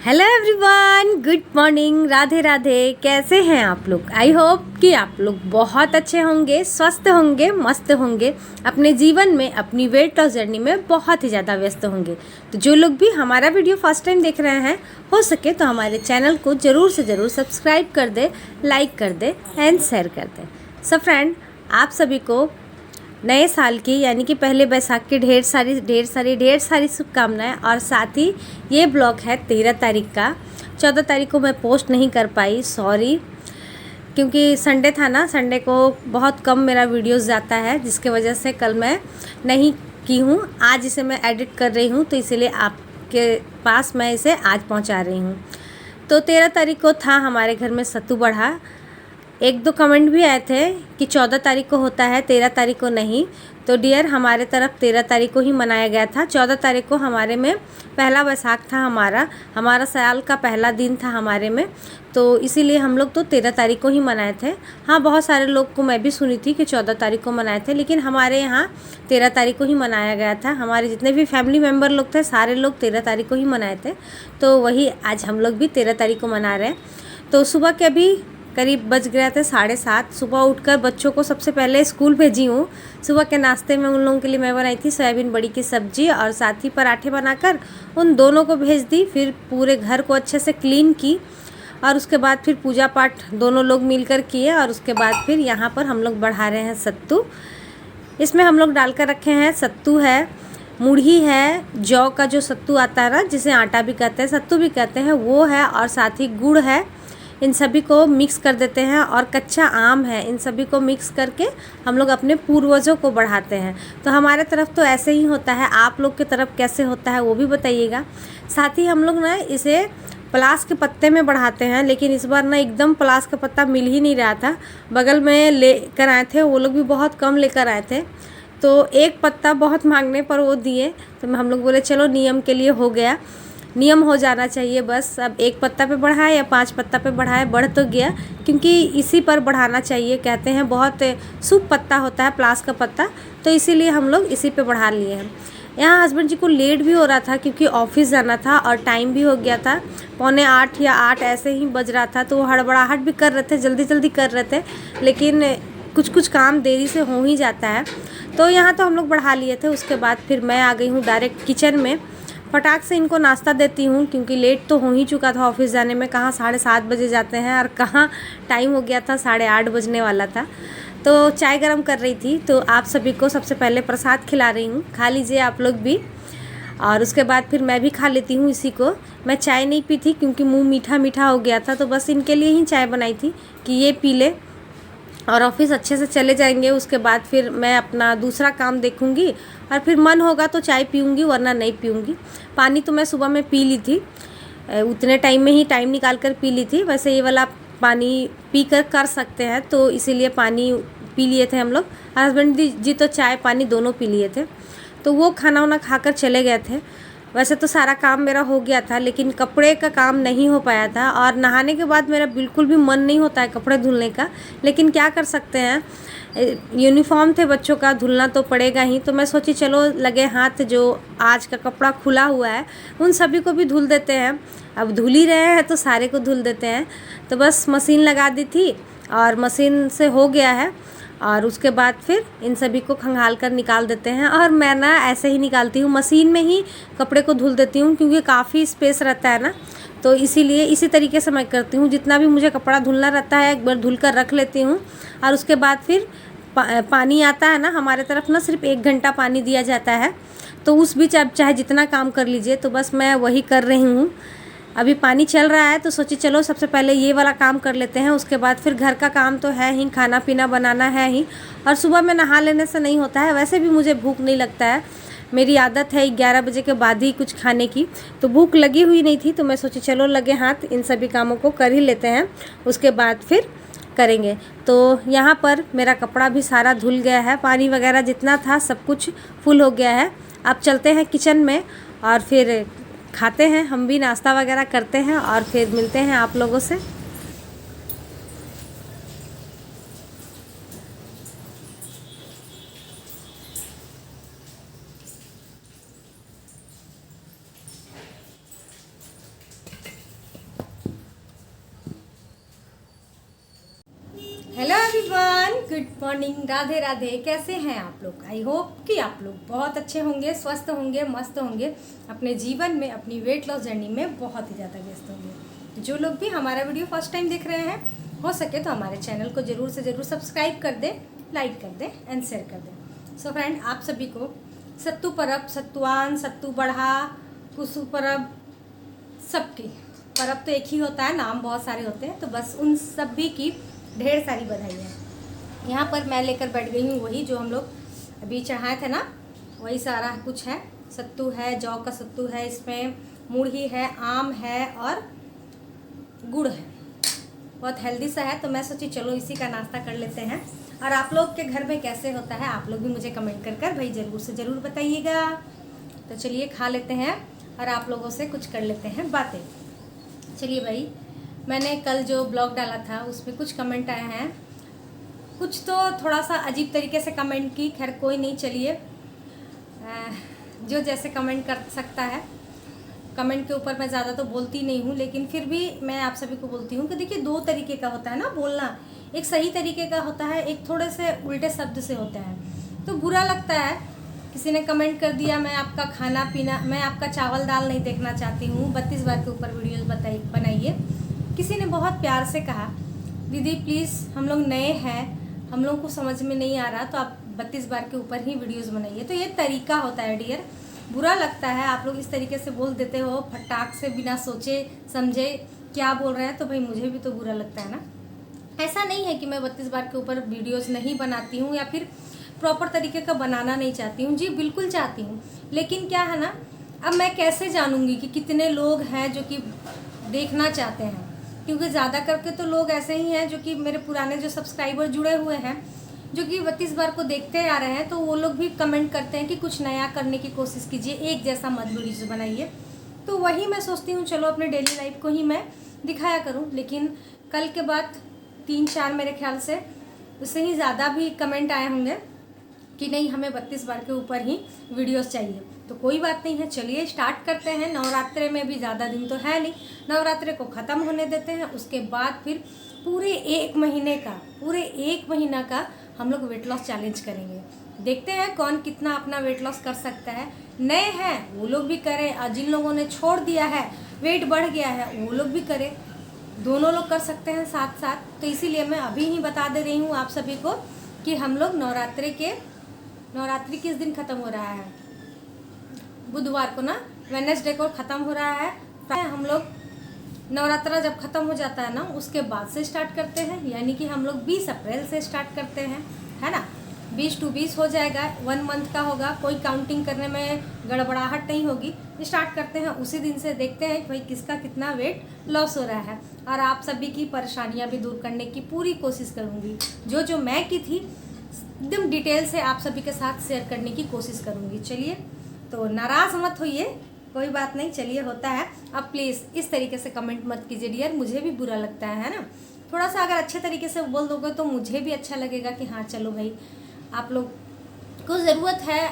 Hello everyone, good morning, Radhe Radhe. कैसे हैं आप लोग? आई होप कि आप लोग बहुत अच्छे होंगे, स्वस्थ होंगे, मस्त होंगे, अपने जीवन में अपनी वेट लॉस जर्नी में बहुत ही ज़्यादा व्यस्त होंगे। तो जो लोग भी हमारा वीडियो फर्स्ट टाइम देख रहे हैं, हो सके तो हमारे चैनल को ज़रूर से ज़रूर सब्सक्राइब कर दे, लाइक कर दे एंड शेयर कर दे। सो फ्रेंड, आप सभी को नए साल की यानी कि पहले बैसाख की ढेर सारी शुभकामनाएं। और साथ ही ये ब्लॉग है 13 तारीख का। 14 तारीख को मैं पोस्ट नहीं कर पाई, सॉरी, क्योंकि संडे था ना। संडे को बहुत कम मेरा वीडियोस जाता है, जिसके वजह से कल मैं नहीं की हूँ। आज इसे मैं एडिट कर रही हूँ, तो इसीलिए आपके पास मैं इसे आज पहुँचा रही हूँ। तो 13 तारीख को था हमारे घर में सत्तू बढ़ा। एक दो कमेंट भी आए थे कि 14 तारीख को होता है, 13 तारीख को नहीं। तो डियर, हमारे तरफ 13 तारीख को ही मनाया गया था। 14 तारीख को हमारे में पहला बैसाख था, हमारा साल का पहला दिन था हमारे में। तो इसीलिए हम लोग तो 13 तारीख को ही मनाए थे। हाँ, बहुत सारे लोग को मैं भी सुनी थी कि 14 तारीख को मनाए थे, लेकिन हमारे यहाँ 13 तारीख को ही मनाया गया था। हमारे जितने भी फैमिली मेम्बर लोग थे, सारे लोग 13 तारीख को ही मनाए थे। तो वही आज हम लोग भी 13 तारीख को मना रहे हैं। तो सुबह के अभी करीब बज गया थे 7:30। सुबह उठकर बच्चों को सबसे पहले स्कूल भेजी हूँ। सुबह के नाश्ते में उन लोगों के लिए मैं बनाई थी सोयाबीन बड़ी की सब्जी और साथ ही पराठे बनाकर उन दोनों को भेज दी। फिर पूरे घर को अच्छे से क्लीन की और उसके बाद फिर पूजा पाठ दोनों लोग मिलकर किए। और उसके बाद फिर यहाँ पर हम लोग बढ़ा रहे हैं सत्तू। इसमें हम लोग डाल कर रखे हैं, सत्तू है, मुढ़ी है, जौ का जो सत्तू आता है ना, जिसे आटा भी कहते हैं, सत्तू भी कहते हैं, वो है, और साथ ही गुड़ है। इन सभी को मिक्स कर देते हैं और कच्चा आम है। इन सभी को मिक्स करके हम लोग अपने पूर्वजों को बढ़ाते हैं। तो हमारे तरफ तो ऐसे ही होता है, आप लोग की तरफ कैसे होता है वो भी बताइएगा। साथ ही हम लोग ना इसे पलास के पत्ते में बढ़ाते हैं, लेकिन इस बार ना एकदम पलास का पत्ता मिल ही नहीं रहा था। बगल में लेकर आए थे, वो लोग भी बहुत कम लेकर आए थे। तो एक पत्ता बहुत मांगने पर वो दिए, तो हम लोग बोले चलो नियम के लिए हो गया, नियम हो जाना चाहिए बस। अब एक पत्ता पे बढ़ाए या 5 पत्ता पे बढ़ाए, बढ़ तो गया, क्योंकि इसी पर बढ़ाना चाहिए। कहते हैं बहुत शुभ पत्ता होता है प्लास का पत्ता, तो इसीलिए हम लोग इसी पे बढ़ा लिए हैं। यहाँ हस्बैंड जी को लेट भी हो रहा था क्योंकि ऑफिस जाना था और टाइम भी हो गया था, 7:45 या 8 ऐसे ही बज रहा था। तो वो हड़बड़ाहट भी कर रहे थे, जल्दी जल्दी कर रहे थे, लेकिन कुछ काम देरी से हो ही जाता है। तो यहाँ तो हम लोग बढ़ा लिए थे। उसके बाद फिर मैं आ गई हूँ डायरेक्ट किचन में। फटाक से इनको नाश्ता देती हूँ, क्योंकि लेट तो हो ही चुका था ऑफिस जाने में। कहाँ 7:30 बजे जाते हैं और कहाँ टाइम हो गया था 8:30 बजने वाला था। तो चाय गरम कर रही थी, तो आप सभी को सबसे पहले प्रसाद खिला रही हूँ, खा लीजिए आप लोग भी। और उसके बाद फिर मैं भी खा लेती हूँ इसी को। मैं चाय नहीं पी थी क्योंकि मुँह मीठा मीठा हो गया था, तो बस इनके लिए ही चाय बनाई थी कि ये पी ले और ऑफिस अच्छे से चले जाएंगे। उसके बाद फिर मैं अपना दूसरा काम देखूंगी और फिर मन होगा तो चाय पीऊँगी, वरना नहीं पीऊँगी। पानी तो मैं सुबह में पी ली थी, उतने टाइम में ही टाइम निकाल कर पी ली थी। वैसे ये वाला पानी पी कर सकते हैं, तो इसीलिए पानी पी लिए थे हम लोग। हस्बैंड जी तो चाय पानी दोनों पी लिए थे। तो वो खाना वाना खाकर चले गए थे। वैसे तो सारा काम मेरा हो गया था, लेकिन कपड़े का काम नहीं हो पाया था। और नहाने के बाद मेरा बिल्कुल भी मन नहीं होता है कपड़े धुलने का, लेकिन क्या कर सकते हैं, यूनिफॉर्म थे बच्चों का, धुलना तो पड़ेगा ही। तो मैं सोची चलो लगे हाथ जो आज का कपड़ा खुला हुआ है उन सभी को भी धुल देते हैं। अब धुल ही रहे हैं तो सारे को धुल देते हैं। तो बस मशीन लगा दी थी और मशीन से हो गया है। और उसके बाद फिर इन सभी को खंगाल कर निकाल देते हैं। और मैं ना ऐसे ही निकालती हूँ, मशीन में ही कपड़े को धुल देती हूँ, क्योंकि काफ़ी स्पेस रहता है ना, तो इसीलिए इसी तरीके से मैं करती हूँ। जितना भी मुझे कपड़ा धुलना रहता है एक बार धुल कर रख लेती हूँ। और उसके बाद फिर पानी आता है ना हमारे तरफ, ना सिर्फ 1 घंटा पानी दिया जाता है। तो उस बीच आप चाहे जितना काम कर लीजिए, तो बस मैं वही कर रही हूँ। अभी पानी चल रहा है तो सोची चलो सबसे पहले ये वाला काम कर लेते हैं, उसके बाद फिर घर का काम तो है ही, खाना पीना बनाना है ही। और सुबह में नहा लेने से नहीं होता है, वैसे भी मुझे भूख नहीं लगता है। मेरी आदत है 11 बजे के बाद ही कुछ खाने की, तो भूख लगी हुई नहीं थी। तो मैं सोची चलो लगे हाथ इन सभी कामों को कर ही लेते हैं, उसके बाद फिर करेंगे। तो यहाँ पर मेरा कपड़ा भी सारा धुल गया है, पानी वगैरह जितना था सब कुछ फुल हो गया है। अब चलते हैं किचन में और फिर खाते हैं, हम भी नाश्ता वगैरह करते हैं और फिर मिलते हैं आप लोगों से। Everyone, good morning, Radhe Radhe. कैसे हैं आप लोग? आई होप कि आप लोग बहुत अच्छे होंगे, स्वस्थ होंगे, मस्त होंगे, अपने जीवन में अपनी वेट लॉस जर्नी में बहुत ही ज़्यादा व्यस्त होंगे। जो लोग भी हमारा वीडियो फर्स्ट टाइम देख रहे हैं, हो सके तो हमारे चैनल को ज़रूर से ज़रूर सब्सक्राइब कर दें, लाइक कर दें एंड शेयर कर दें। सो फ्रेंड, आप सभी को सत्तू परब, सत्तुआन, सत्तू बढ़ा, कुसु परब, सबकी परब तो एक ही होता है, नाम बहुत सारे होते हैं, तो बस उन सभी की ढेर सारी बधाई है। यहाँ पर मैं लेकर बैठ गई हूँ वही जो हम लोग अभी चढ़ाए थे ना, वही सारा कुछ है। सत्तू है, जौ का सत्तू है, इसमें मूढ़ी है, आम है और गुड़ है। बहुत हेल्दी सा है, तो मैं सोची चलो इसी का नाश्ता कर लेते हैं। और आप लोग के घर में कैसे होता है, आप लोग भी मुझे कमेंट कर भाई ज़रूर से ज़रूर बताइएगा। तो चलिए खा लेते हैं और आप लोगों से कुछ कर लेते हैं बातें। चलिए भाई, मैंने कल जो ब्लॉग डाला था उसमें कुछ कमेंट आए हैं, कुछ तो थोड़ा सा अजीब तरीके से कमेंट की, खैर कोई नहीं, चलिए जो जैसे कमेंट कर सकता है। कमेंट के ऊपर मैं ज़्यादा तो बोलती नहीं हूँ, लेकिन फिर भी मैं आप सभी को बोलती हूँ कि देखिए, दो तरीके का होता है ना बोलना। एक सही तरीके का होता है, एक थोड़े से उल्टे शब्द से होता है। तो बुरा लगता है, किसी ने कमेंट कर दिया मैं आपका खाना पीना, मैं आपका चावल दाल नहीं देखना चाहती हूँ, 32 बार के ऊपर वीडियोस बनाइए। किसी ने बहुत प्यार से कहा दीदी प्लीज़, हम लोग नए हैं, हम लोग को समझ में नहीं आ रहा, तो आप 32 बार के ऊपर ही वीडियोस बनाइए। तो ये तरीका होता है डियर, बुरा लगता है आप लोग इस तरीके से बोल देते हो, फटाक से, बिना सोचे समझे क्या बोल रहे हैं, तो भाई मुझे भी तो बुरा लगता है ना। ऐसा नहीं है कि मैं 32 बार के ऊपर वीडियोस नहीं बनाती हूँ या फिर प्रॉपर तरीके का बनाना नहीं चाहती हूँ। जी बिल्कुल चाहती हूँ, लेकिन क्या है ना, अब मैं कैसे जानूँगी कि कितने लोग हैं जो कि देखना चाहते हैं, क्योंकि ज़्यादा करके तो लोग ऐसे ही हैं जो कि मेरे पुराने जो सब्सक्राइबर जुड़े हुए हैं, जो कि 32 बार को देखते आ रहे हैं, तो वो लोग भी कमेंट करते हैं कि कुछ नया करने की कोशिश कीजिए, एक जैसा मत वीडियोस बनाइए। तो वही मैं सोचती हूँ चलो अपने डेली लाइफ को ही मैं दिखाया करूँ। लेकिन कल के बाद 3-4 मेरे ख्याल से उससे ही ज़्यादा भी कमेंट आए होंगे कि नहीं, हमें 32 बार के ऊपर ही वीडियोस चाहिए। तो कोई बात नहीं है, चलिए स्टार्ट करते हैं। नवरात्रे में भी ज़्यादा दिन तो है नहीं, नवरात्रे को ख़त्म होने देते हैं, उसके बाद फिर पूरे एक महीना का हम लोग वेट लॉस चैलेंज करेंगे। देखते हैं कौन कितना अपना वेट लॉस कर सकता है। नए हैं वो लोग भी करें, और जिन लोगों ने छोड़ दिया है, वेट बढ़ गया है, वो लोग भी करें, दोनों लोग कर सकते हैं साथ साथ। तो इसीलिए मैं अभी ही बता दे रही हूँ आप सभी को कि हम लोग नवरात्रि किस दिन ख़त्म हो रहा है, बुधवार को ना, वेडनेसडे को ख़त्म हो रहा है। हम लोग नवरात्रा जब ख़त्म हो जाता है ना, उसके बाद से स्टार्ट करते हैं, यानी कि हम लोग 20 अप्रैल से स्टार्ट करते हैं, है ना। 20 to 20 हो जाएगा, 1 मंथ का होगा, कोई काउंटिंग करने में गड़बड़ाहट नहीं होगी। स्टार्ट करते हैं उसी दिन से, देखते हैं भाई किसका कितना वेट लॉस हो रहा है, और आप सभी की परेशानियाँ भी दूर करने की पूरी कोशिश करूँगी। जो मैं की थी एकदम डिटेल से आप सभी के साथ शेयर करने की कोशिश करूँगी। चलिए, तो नाराज़ मत होइए, कोई बात नहीं, चलिए होता है। अब प्लीज़ इस तरीके से कमेंट मत कीजिए डियर, मुझे भी बुरा लगता है ना। थोड़ा सा अगर अच्छे तरीके से बोल दोगे तो मुझे भी अच्छा लगेगा कि हाँ चलो भाई, आप लोग को ज़रूरत है।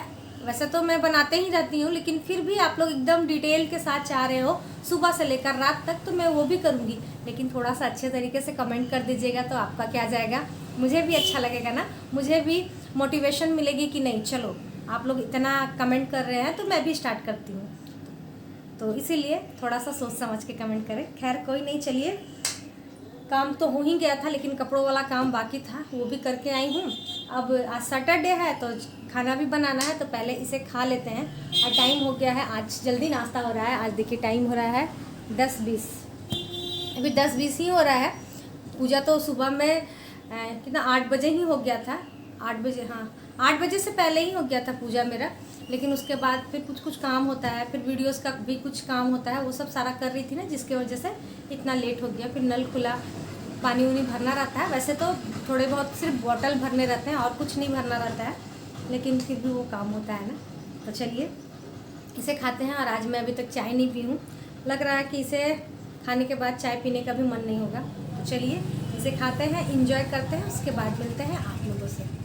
वैसे तो मैं बनाते ही रहती हूँ, लेकिन फिर भी आप लोग एकदम डिटेल के साथ चाह रहे हो सुबह से लेकर रात तक, तो मैं वो भी करूँगी, लेकिन थोड़ा सा अच्छे तरीके से कमेंट कर दीजिएगा तो आपका क्या जाएगा, मुझे भी अच्छा लगेगा ना, मुझे भी मोटिवेशन मिलेगी कि नहीं चलो आप लोग इतना कमेंट कर रहे हैं तो मैं भी स्टार्ट करती हूँ। तो इसीलिए थोड़ा सा सोच समझ के कमेंट करें। खैर कोई नहीं, चलिए, काम तो हो ही गया था, लेकिन कपड़ों वाला काम बाकी था, वो भी करके आई हूँ। अब आज सैटरडे है तो खाना भी बनाना है, तो पहले इसे खा लेते हैं। और टाइम हो गया है, आज जल्दी नाश्ता हो रहा है। आज देखिए टाइम हो रहा है 10:20, अभी 10:20 ही हो रहा है। पूजा तो सुबह में कितना 8 बजे ही हो गया था, 8 बजे, हाँ 8 बजे से पहले ही हो गया था पूजा मेरा। लेकिन उसके बाद फिर कुछ काम होता है, फिर वीडियोस का भी कुछ काम होता है, वो सब सारा कर रही थी ना, जिसके वजह से इतना लेट हो गया। फिर नल खुला, पानी उनी भरना रहता है, वैसे तो थोड़े बहुत सिर्फ बॉटल भरने रहते हैं और कुछ नहीं भरना रहता है, लेकिन फिर भी वो काम होता है ना। तो चलिए इसे खाते हैं। और आज मैं अभी तक चाय नहीं पी हूँ, लग रहा है कि इसे खाने के बाद चाय पीने का भी मन नहीं होगा। तो चलिए इसे खाते हैं, इंजॉय करते हैं, उसके बाद मिलते हैं आप लोगों से।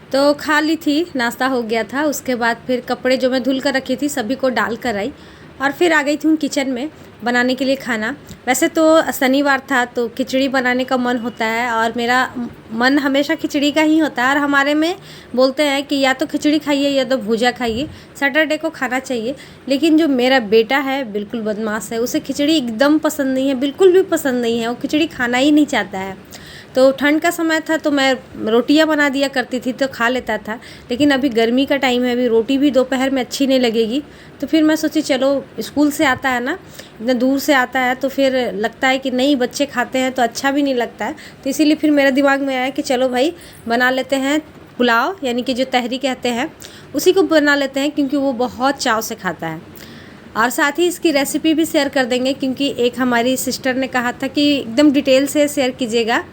तो खा ली थी, नाश्ता हो गया था, उसके बाद फिर कपड़े जो मैं धुल कर रखी थी सभी को डाल कर आई, और फिर आ गई थी हूँ किचन में बनाने के लिए खाना। वैसे तो शनिवार था तो खिचड़ी बनाने का मन होता है और मेरा मन हमेशा खिचड़ी का ही होता है, और हमारे में बोलते हैं कि या तो खिचड़ी खाइए या तो भुजा खाइए, सैटरडे को खाना चाहिए। लेकिन जो मेरा बेटा है बिल्कुल बदमाश है, उसे खिचड़ी एकदम पसंद नहीं है, बिल्कुल भी पसंद नहीं है, वो खिचड़ी खाना ही नहीं चाहता है। तो ठंड का समय था तो मैं रोटियां बना दिया करती थी तो खा लेता था, लेकिन अभी गर्मी का टाइम है, अभी रोटी भी दोपहर में अच्छी नहीं लगेगी। तो फिर मैं सोची चलो स्कूल से आता है ना, इतना दूर से आता है तो फिर लगता है कि नहीं बच्चे खाते हैं तो अच्छा भी नहीं लगता है। तो इसीलिए फिर मेरे दिमाग में आया कि चलो भाई बना लेते हैं पुलाव, यानी कि जो तहरी कहते हैं उसी को बना लेते हैं, क्योंकि वो बहुत चाव से खाता है। और साथ ही इसकी रेसिपी भी शेयर कर देंगे, क्योंकि एक हमारी सिस्टर ने कहा था कि एकदम डिटेल से शेयर कीजिएगा,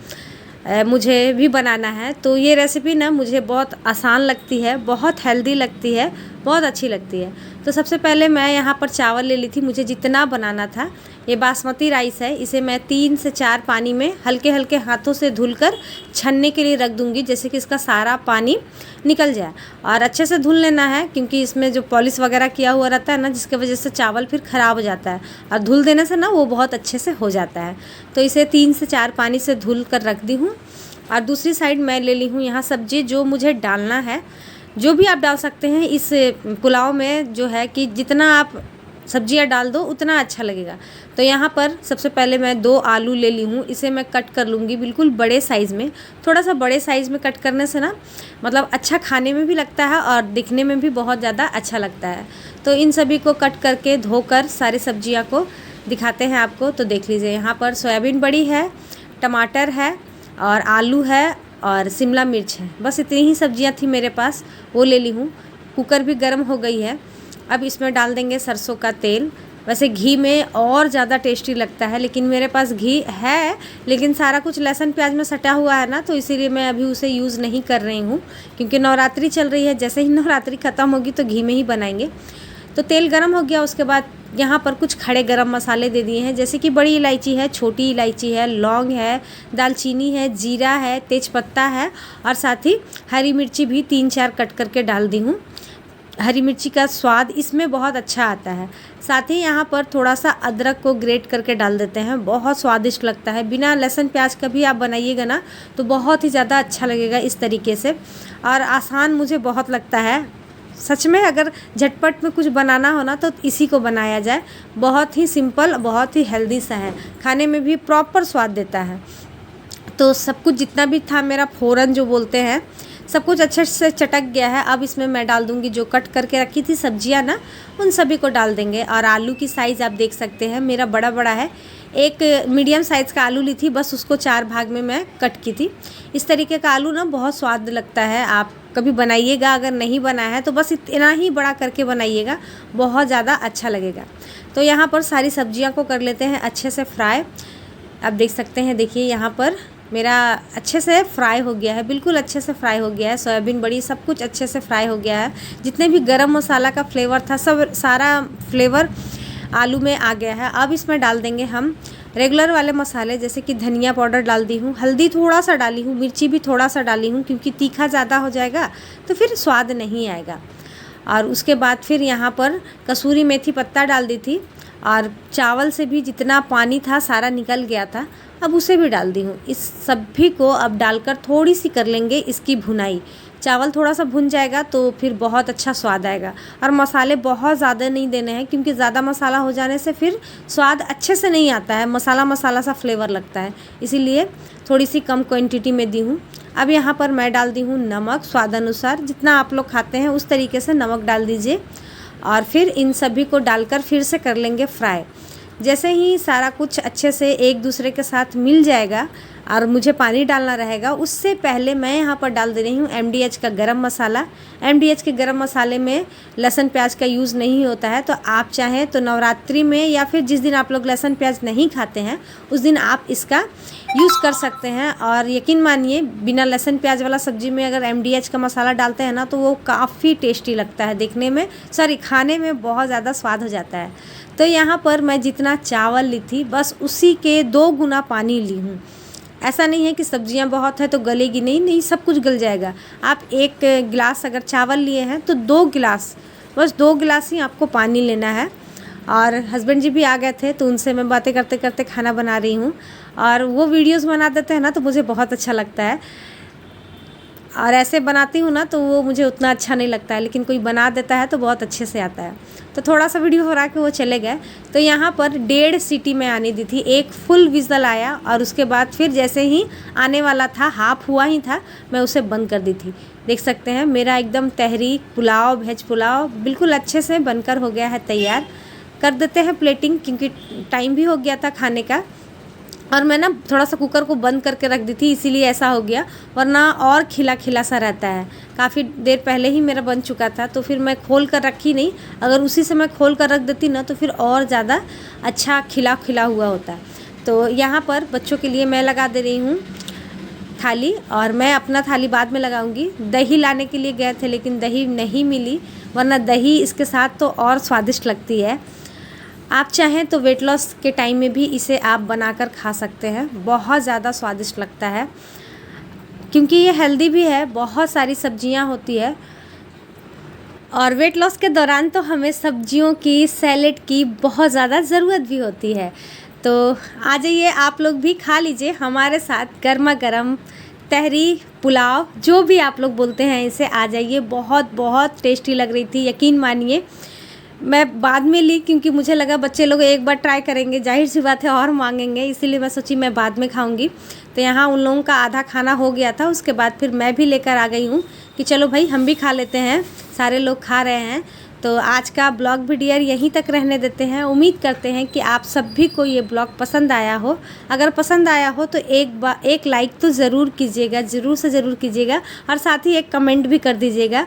मुझे भी बनाना है। तो ये रेसिपी ना मुझे बहुत आसान लगती है, बहुत हेल्दी लगती है, बहुत अच्छी लगती है। तो सबसे पहले मैं यहाँ पर चावल ले ली थी, मुझे जितना बनाना था। ये बासमती राइस है, इसे मैं 3 से 4 पानी में हल्के हल्के हाथों से धुलकर छन्ने के लिए रख दूँगी, जैसे कि इसका सारा पानी निकल जाए। और अच्छे से धुल लेना है, क्योंकि इसमें जो पॉलिश वगैरह किया हुआ रहता है ना, जिसकी वजह से चावल फिर ख़राब हो जाता है, और धुल देने से ना वो बहुत अच्छे से हो जाता है। तो इसे 3 से 4 पानी से धुल कर रख दी हूँ। और दूसरी साइड मैं ले ली हूँ यहाँ सब्जी, जो मुझे डालना है। जो भी आप डाल सकते हैं इस पुलाव में, जो है कि जितना आप सब्जियां डाल दो उतना अच्छा लगेगा। तो यहाँ पर सबसे पहले मैं 2 आलू ले ली हूँ, इसे मैं कट कर लूँगी बिल्कुल बड़े साइज़ में। थोड़ा सा बड़े साइज़ में कट करने से ना मतलब अच्छा खाने में भी लगता है और दिखने में भी बहुत ज़्यादा अच्छा लगता है। तो इन सभी को कट करके धोकर सारी सब्जियाँ को दिखाते हैं आपको। तो देख लीजिए, यहाँ पर सोयाबीन बड़ी है, टमाटर है और आलू है और शिमला मिर्च है। बस इतनी ही सब्जियां थी मेरे पास, वो ले ली हूँ। कुकर भी गर्म हो गई है। अब इसमें डाल देंगे सरसों का तेल। वैसे घी में और ज़्यादा टेस्टी लगता है, लेकिन मेरे पास घी है, लेकिन सारा कुछ लहसुन प्याज में सटा हुआ है ना, तो इसीलिए मैं अभी उसे यूज़ नहीं कर रही हूँ, क्योंकि नवरात्रि चल रही है। जैसे ही नवरात्रि ख़त्म होगी तो घी में ही बनाएंगे। तो तेल गरम हो गया, उसके बाद यहाँ पर कुछ खड़े गरम मसाले दे दिए हैं, जैसे कि बड़ी इलायची है, छोटी इलायची है, लौंग है, दालचीनी है, जीरा है, तेज़पत्ता है, और साथ ही हरी मिर्ची भी 3-4 कट करके डाल दी हूँ। हरी मिर्ची का स्वाद इसमें बहुत अच्छा आता है। साथ ही यहाँ पर थोड़ा सा अदरक को ग्रेट करके डाल देते हैं, बहुत स्वादिष्ट लगता है। बिना लहसुन प्याज का भी आप बनाइएगा ना तो बहुत ही ज़्यादा अच्छा लगेगा इस तरीके से, और आसान मुझे बहुत लगता है सच में। अगर झटपट में कुछ बनाना हो ना तो इसी को बनाया जाए, बहुत ही सिंपल, बहुत ही हेल्दी सा है, खाने में भी प्रॉपर स्वाद देता है। तो सब कुछ जितना भी था मेरा फ़ौरन जो बोलते हैं, सब कुछ अच्छे से चटक गया है। अब इसमें मैं डाल दूंगी जो कट करके रखी थी सब्जियां ना, उन सभी को डाल देंगे। और आलू की साइज़ आप देख सकते हैं, मेरा बड़ा बड़ा है। एक मीडियम साइज़ का आलू ली थी, बस उसको 4 भाग में मैं कट की थी। इस तरीके का आलू ना बहुत स्वाद लगता है, आप कभी बनाइएगा। अगर नहीं बनाया है तो बस इतना ही बड़ा करके बनाइएगा, बहुत ज़्यादा अच्छा लगेगा। तो यहाँ पर सारी सब्जियाँ को कर लेते हैं अच्छे से फ्राई। आप देख सकते हैं, देखिए यहाँ पर मेरा अच्छे से फ्राई हो गया है, बिल्कुल अच्छे से फ्राई हो गया है। सोयाबीन बड़ी सब कुछ अच्छे से फ्राई हो गया है। जितने भी गरम मसाला का फ्लेवर था, सब सारा फ्लेवर आलू में आ गया है। अब इसमें डाल देंगे हम रेगुलर वाले मसाले, जैसे कि धनिया पाउडर डाल दी हूँ, हल्दी थोड़ा सा डाली हूँ, मिर्ची भी थोड़ा सा डाली हूँ, क्योंकि तीखा ज़्यादा हो जाएगा तो फिर स्वाद नहीं आएगा। और उसके बाद फिर यहाँ पर कसूरी मेथी पत्ता डाल दी थी, और चावल से भी जितना पानी था सारा निकल गया था, अब उसे भी डाल दी हूँ। इस सभी को अब डालकर थोड़ी सी कर लेंगे इसकी भुनाई। चावल थोड़ा सा भुन जाएगा तो फिर बहुत अच्छा स्वाद आएगा। और मसाले बहुत ज़्यादा नहीं देने हैं, क्योंकि ज़्यादा मसाला हो जाने से फिर स्वाद अच्छे से नहीं आता है, मसाला मसाला सा फ्लेवर लगता है, इसीलिए थोड़ी सी कम क्वांटिटी में दी हूँ। अब यहाँ पर मैं डाल दी हूँ नमक स्वाद अनुसार, जितना आप लोग खाते हैं उस तरीके से नमक डाल दीजिए। और फिर इन सभी को डालकर फिर से कर लेंगे फ्राई। जैसे ही सारा कुछ अच्छे से एक दूसरे के साथ मिल जाएगा और मुझे पानी डालना रहेगा, उससे पहले मैं यहाँ पर डाल दे रही हूँ MDH का गरम मसाला। MDH के गरम मसाले में लहसुन प्याज का यूज़ नहीं होता है, तो आप चाहें तो नवरात्रि में या फिर जिस दिन आप लोग लहसुन प्याज नहीं खाते हैं उस दिन आप इसका यूज़ कर सकते हैं। और यकीन मानिए, बिना लहसुन प्याज वाला सब्जी में अगर MDH का मसाला डालते हैं ना तो वो काफ़ी टेस्टी लगता है, देखने में खाने में बहुत ज़्यादा स्वाद हो जाता है। तो यहाँ पर मैं जितना चावल ली थी बस उसी के 2 गुना पानी ली हूँ। ऐसा नहीं है कि सब्जियां बहुत है तो गलेगी नहीं, नहीं सब कुछ गल जाएगा। आप 1 गिलास अगर चावल लिए हैं तो 2 गिलास, बस 2 गिलास ही आपको पानी लेना है। और हस्बैंड जी भी आ गए थे, तो उनसे मैं बातें करते करते खाना बना रही हूँ। और वो वीडियोस बना देते हैं ना, तो मुझे बहुत अच्छा लगता है। और ऐसे बनाती हूँ ना, तो वो मुझे उतना अच्छा नहीं लगता है, लेकिन कोई बना देता है तो बहुत अच्छे से आता है। तो थोड़ा सा वीडियो बना के वो चले गए। तो यहाँ पर 1.5 सीटी में आने दी थी, एक फुल विज़ल आया और उसके बाद फिर जैसे ही आने वाला था, हाफ हुआ ही था, मैं उसे बंद कर दी थी। देख सकते हैं मेरा एकदम तहरी पुलाव, वेज पुलाव बिल्कुल अच्छे से बनकर हो गया है तैयार। कर देते हैं प्लेटिंग, क्योंकि टाइम भी हो गया था खाने का। और मैं ना थोड़ा सा कुकर को बंद करके रख दी थी, इसीलिए ऐसा हो गया, वरना और खिला खिला सा रहता है। काफ़ी देर पहले ही मेरा बन चुका था, तो फिर मैं खोल कर रखी नहीं। अगर उसी से मैं खोल कर रख देती ना, तो फिर और ज़्यादा अच्छा खिला खिला हुआ होता। तो यहाँ पर बच्चों के लिए मैं लगा दे रही हूँ थाली, और मैं अपना थाली बाद में लगाऊंगी। दही लाने के लिए गए थे, लेकिन दही नहीं मिली, वरना दही इसके साथ तो और स्वादिष्ट लगती है। आप चाहें तो वेट लॉस के टाइम में भी इसे आप बनाकर खा सकते हैं, बहुत ज़्यादा स्वादिष्ट लगता है, क्योंकि ये हेल्दी भी है, बहुत सारी सब्जियां होती है। और वेट लॉस के दौरान तो हमें सब्जियों की, सैलेड की बहुत ज़्यादा ज़रूरत भी होती है। तो आ जाइए, आप लोग भी खा लीजिए हमारे साथ गर्मा गर्म तहरी पुलाव, जो भी आप लोग बोलते हैं इसे। आ जाइए, बहुत बहुत टेस्टी लग रही थी, यकीन मानिए। मैं बाद में ली, क्योंकि मुझे लगा बच्चे लोग एक बार ट्राई करेंगे, जाहिर सी बात है और मांगेंगे, इसीलिए मैं सोची मैं बाद में खाऊंगी। तो यहाँ उन लोगों का आधा खाना हो गया था, उसके बाद फिर मैं भी लेकर आ गई हूँ कि चलो भाई हम भी खा लेते हैं, सारे लोग खा रहे हैं। तो आज का ब्लॉग भी डियर यहीं तक रहने देते हैं। उम्मीद करते हैं कि आप सभी को ये ब्लॉग पसंद आया हो। अगर पसंद आया हो तो एक लाइक तो ज़रूर कीजिएगा, ज़रूर से ज़रूर कीजिएगा, और साथ ही एक कमेंट भी कर दीजिएगा।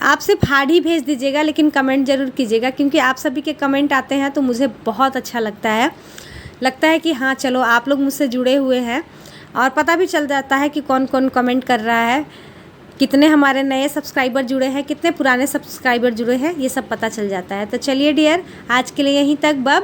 आप सिर्फ हार्ड ही भेज दीजिएगा, लेकिन कमेंट ज़रूर कीजिएगा, क्योंकि आप सभी के कमेंट आते हैं तो मुझे बहुत अच्छा लगता है कि हाँ चलो आप लोग मुझसे जुड़े हुए हैं। और पता भी चल जाता है कि कौन कौन कमेंट कर रहा है, कितने हमारे नए सब्सक्राइबर जुड़े हैं, कितने पुराने सब्सक्राइबर जुड़े हैं, ये सब पता चल जाता है। तो चलिए डियर, आज के लिए यहीं तक, बाय।